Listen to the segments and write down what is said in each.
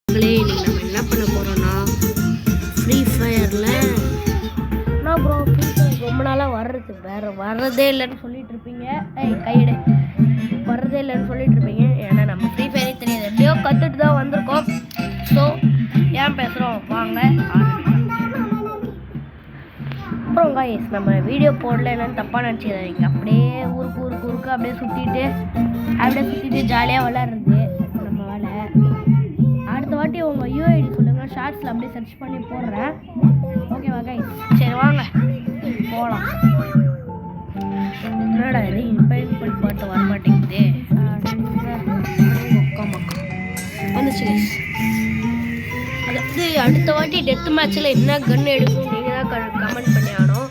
இன்னைக்கு நம்ம என்ன பண்ண போகிறோன்னா ஃப்ரீ ஃபயரில் நான் ப்ரோ ஃப்ரீ ஃபயர் ரொம்ப நாளாக வர்றதே இல்லைன்னு சொல்லிட்டு இருப்பீங்க. கையெடு வர்றதே இல்லைன்னு சொல்லிட்டு இருப்பீங்க. ஏன்னா நம்ம ஃப்ரீ ஃபயரே தெரியாது, எப்படியோ கற்றுட்டு தான் வந்திருக்கோம். ஸோ ஏன் பேசுகிறோம் வாங்க. அப்புறம் காய்ஸ் நம்ம வீடியோ போடல என்னன்னு தப்பாக நினச்சிக்காதீங்க. அப்படியே ஊருக்கு அப்படியே சுற்றிட்டு ஜாலியாக விளாட்றது நம்ம வேலை. அடுத்த வாட்டி உங்கள் யூஐடி சொல்லுங்கள், ஷார்ட்ஸில் அப்படியே சர்ச் பண்ணி போடுறேன். ஓகேவா கைஸ்? சரி வாங்க போகலாம். என்னடா இது இம்பெயின்மெண்ட் பாட்டு வரமாட்டேங்குது. வந்துச்சு கைஸ். அதாவது அடுத்த வாட்டி டெத் மேட்ச்சில் என்ன கன் எடுக்கும் நீங்கள் தான் கமெண்ட் பண்ணி ஆனோம்.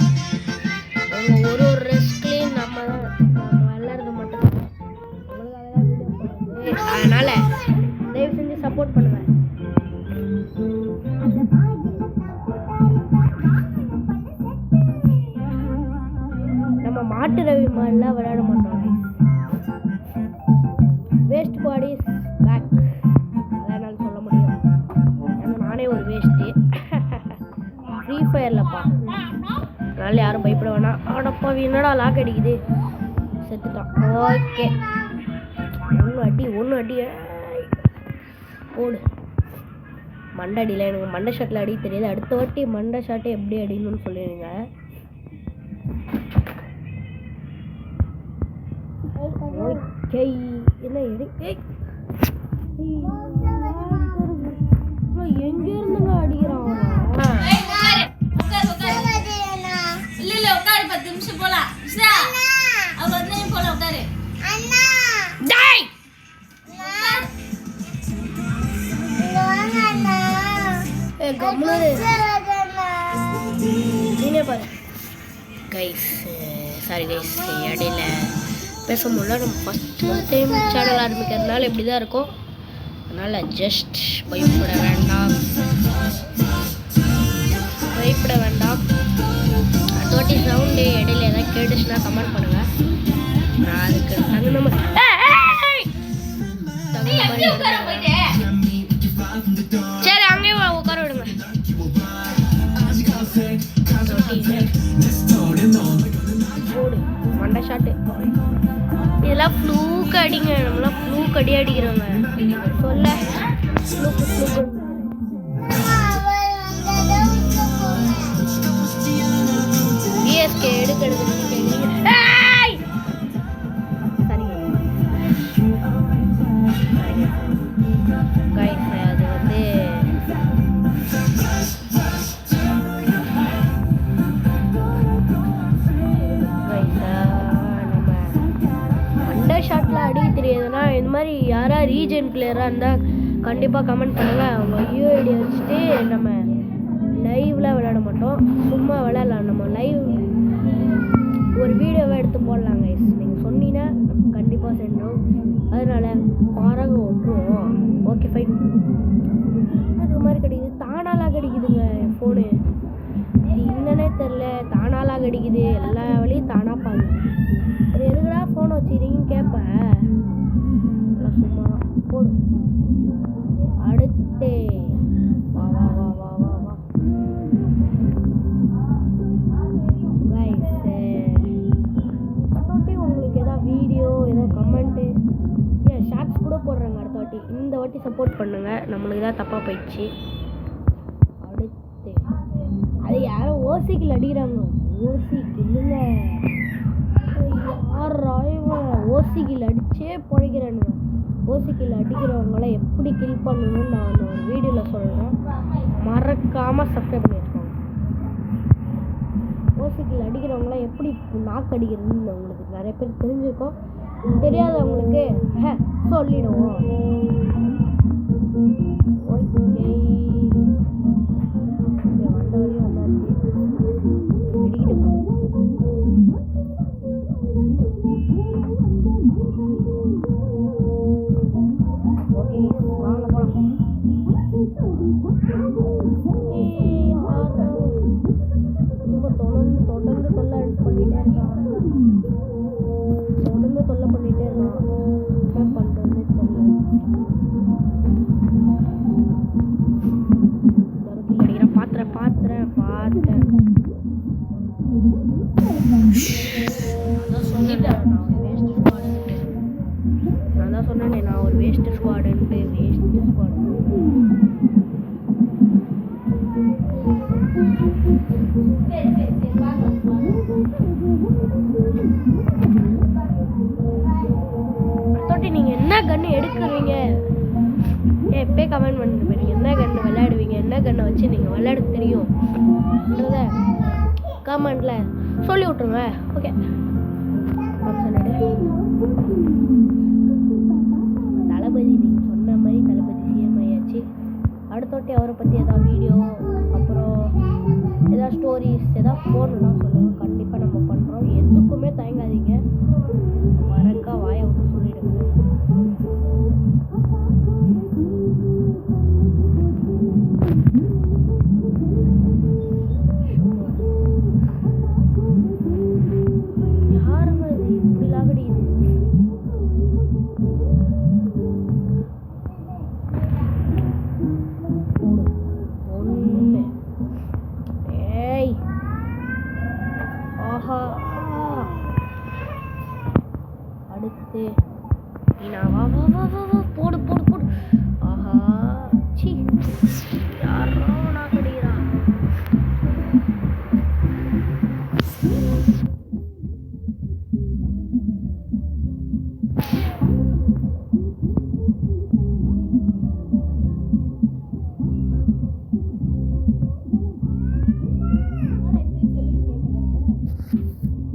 அவங்க ஒரு ரெஸ்க்லேயும் நம்ம விளாட்றது மட்டும்தான், நம்மளுக்காக தான் வீடியோ போடுறது. அதனால் தயவு செஞ்சு சப்போர்ட் பண்ணுவேன். நம்ம மாட்டு ரவி மாதிரிலாம் விளையாட மாட்டோம். வேஸ்ட் பாடிஸ் பேக் அதனால் சொல்ல முடியும். ஏன்னா நானே ஒரு வேஸ்ட்டு ஃப்ரீ ஃபயர்லப்பா. அதனால யாரும் பயப்பட வேணாம். ஆடப்பா என்னடா லாக் அடிக்குது, செத்துட்டான். ஓகே ஒன்று அடி போடு. மண்டை அடியில் எனக்கு மண்டை ஷாட்டில் அடி தெரியாது. அடுத்த வாட்டி மண்டை ஷாட்டை எப்படி அடிக்கணும்னு சொல்லிடுங்க. ஓகே என்ன எங்க இருந்துங்க அடிக்கிறான்? சாரி கைஸ், இடையில பேச முடியல. நம்ம ஃபஸ்ட் டைம் சேனல் ஆரம்பிக்கிறதுனால இப்படி தான் இருக்கும். அதனால் ஜஸ்ட் பயப்பட வேண்டாம். அடுத்த சவுண்டு இடையில எதாவது கேட்டுச்சுன்னா கமெண்ட் பண்ணுங்கள். நான் அதுக்கு தகுந்த மாதிரி சரி அங்கேயே உட்கார விடுங்க. போடு மண்டை ஷாட்டு. இதெல்லாம் ஃப்ளூக்கு அடிங்க. நம்மளாம் ஃப்ளூக்கு அடிக்கிறோங்க. சொல்ல ஃப்ளூக்கு பிஎஸ்கே எடுக்கிறது சரி கைஸ். அது வந்து ஷாட்டில் அடிக்க தெரியாதுன்னா இந்த மாதிரி யாராவது ரீஜன் பிளேயராக இருந்தால் கண்டிப்பாக கமெண்ட் பண்ணுங்கள். அவங்க யூஐடி வச்சுட்டு நம்ம லைவில் விளையாட மாட்டோம், சும்மா விளையாடலாம். நம்ம லைவ் ஒரு வீடியோவை எடுத்து போடலாம் கைஸ். நீங்கள் சொன்னீங்கன்னா கண்டிப்பாக சென்றோம். அதனால் பாராக விட்டுருவோம். Okay fine. அது மாதிரி கிடைக்குது, தானாலாக கிடைக்குதுங்க என் ஃபோனு. இது என்னன்னே தெரில, தானாலாக கிடைக்குது. எல்லா வழியும் தானாக பாருங்க. அது எதுக்குடா ஃபோனை வச்சுக்கிறீங்கன்னு கேட்பேன். சும்மா போடு. அடுத்து வா வா வா வா வா வா கைஸ். அடுத்த வாட்டி உங்களுக்கு எதாவது வீடியோ ஏதோ கமெண்ட்டு ஷார்ட்ஸ் கூட போடுறாங்க. அடுத்த வாட்டி இந்த வாட்டி சப்போர்ட் பண்ணுங்கள். நம்மளுக்கு தான் தப்பாக போயிடுச்சு. அடுத்து அது யாரோ ஓசிக்கில் அடிக்கிறாங்க. ஓசிக்கு இல்லைங்க, ஓசிக்கில் அடிச்சே பிழைக்கிறானுங்க. ஓசிக்கில் அடிக்கிறவங்கள எப்படி கில் பண்ணணும்னு நான் ஒரு வீடியோவில் சொல்கிறேன். மறக்காமல் சப்ஸ்கிரைப் பண்ணி வச்சுக்கோங்க. ஓசிக்கில் அடிக்கிறவங்கள எப்படி நாக்கு அடிக்கிறதுன்னு உங்களுக்கு நிறைய பேர் தெரிஞ்சிருக்கோம். தெரியாதவங்களுக்கு சொல்லிடுவோம். ஓகே வந்த வரையும் வந்தாச்சு. வெடிக்கிட்டு தொல்லை பண்ணிட்டே இருக்கான். என்ன பண்ணுறதுன்னு தெரியல. எப்பயே கமெண்ட் பண்ணிட்டு போயிருங்க என்ன கன்று விளையாடுவீங்க, என்ன கன்னை வச்சு நீங்கள் விளையாட தெரியும்ன்றத கமெண்ட்டில் சொல்லி விட்ருங்க. ஓகே தளபதி நீங்கள் சொன்ன மாதிரி தளபதி சிஎம் ஆயாச்சு. அடுத்தோட்டி அவரை பற்றி எதாவது வீடியோ அப்புறம் ஏதாவது ஸ்டோரிஸ் எதாவது போடணும்னா சொல்லுங்கள், கண்டிப்பாக நம்ம பண்ணுறோம். எதுக்குமே தயங்காதீங்க, வரக்கா வாயை விட்டு சொல்லிடுங்க. யாருங்க இது இப்படி லாகடிக்குது? ஒன்று ஏய் ஆஹா அடுத்து வா வா வா வா வா போடு போடு போடு. ஆஹா சி யாரோ நான் கடிக்கிறான்.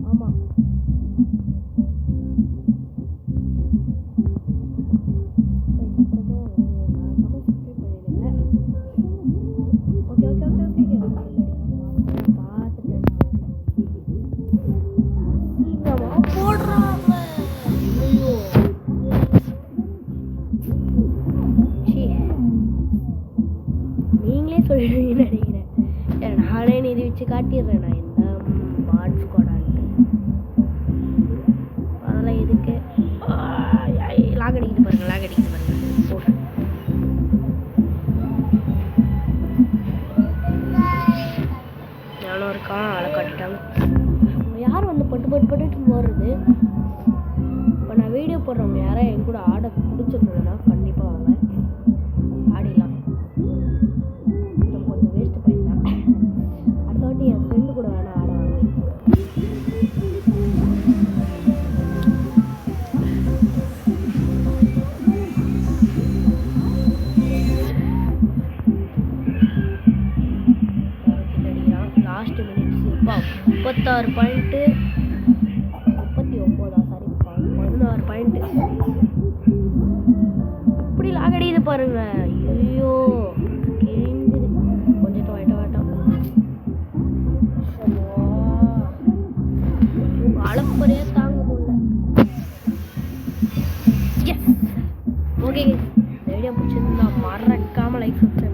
ஆமாம் நீங்களே சொல்லிடுவீங்கன்னு நினைக்கிறேன். நானே நிதி வச்சு காட்டிடுறேன் நான் இந்த பாட் ஸ்குவாடான்ட்டு. அதெல்லாம் எதுக்கு லாகடிக்குது பாருங்க, லாகடிக்குது பாருங்க. போட்டேன் ஞானம் இருக்கான், அதை காட்டிட்டாங்க. யார் வந்து பட்டு பட்டு பட்டு போடுறது? இப்போ நான் வீடியோ போடுறவங்க யாராவது என் கூட ஆட பிடிச்சிருந்ததுன்னா கண்டிப்பாக வாங்க, ஆடிடலாம். நம்ம கொஞ்சம் வேஸ்ட்டு பண்ணிடலாம். அடுத்த வாட்டி என் ஃப்ரெண்டு கூட வேணால் ஆடுவாங்க. லாஸ்ட் மினிட்ஸ் இப்போ 36 பாயிண்ட்டு 39 சாரி 16 பாயிண்ட்டு. இப்படி லாகடிக்குது பாருங்க. ஐயோ கிழிஞ்சுது. கொஞ்சம் வேட்டம் அளப்பறையே தாங்க முடியல. ஓகே, இந்த வீடியோ பிடிச்சிருந்தா மறக்காமல் லைக் சப்ஸ்கிரைப்